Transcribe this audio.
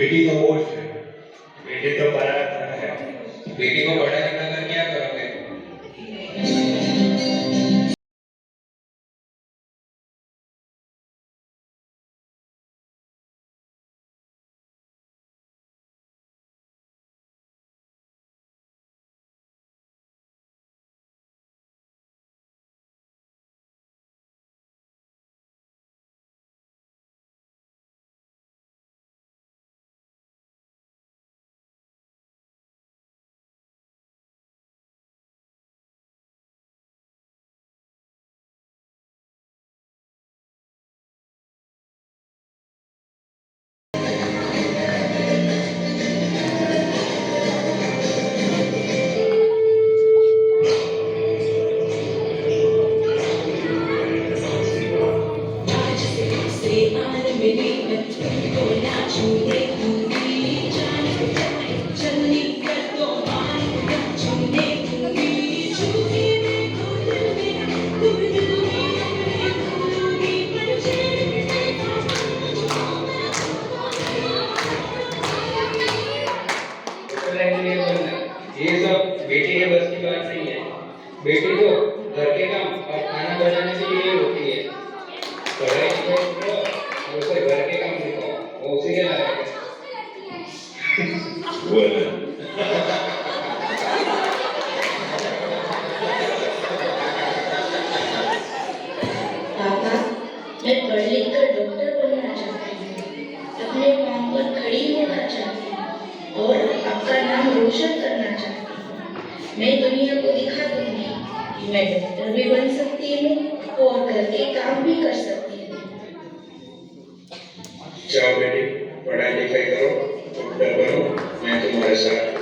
बेटी तो बोझ है, बेटी तो पराया है। बेटी को पढ़ा लिखा कर क्या करोगे? ये सब बेटी के बस की बात नहीं है। बेटी तो घर के काम और खाना बनाने के लिए होती है। पढ़ाई लिखाई करो और उसे घर के काम सिखाओ, वो उसी के लायक है। पापा, मैं पढ़ लिख कर डॉक्टर बनना चाहती हूँ, अपने पाँव पर खड़ी होना चाहती हूँ और आपका नाम रोशन करना चाहती हूँ। मैं दुनिया को दिखा दूंगी कि मैं डॉक्टर भी बन सकती हूँ और घर के काम भी कर सकती हूँ। जाओ बेटी, पढ़ाई लिखाई करो, डॉक्टर बनो, मैं तुम्हारे साथ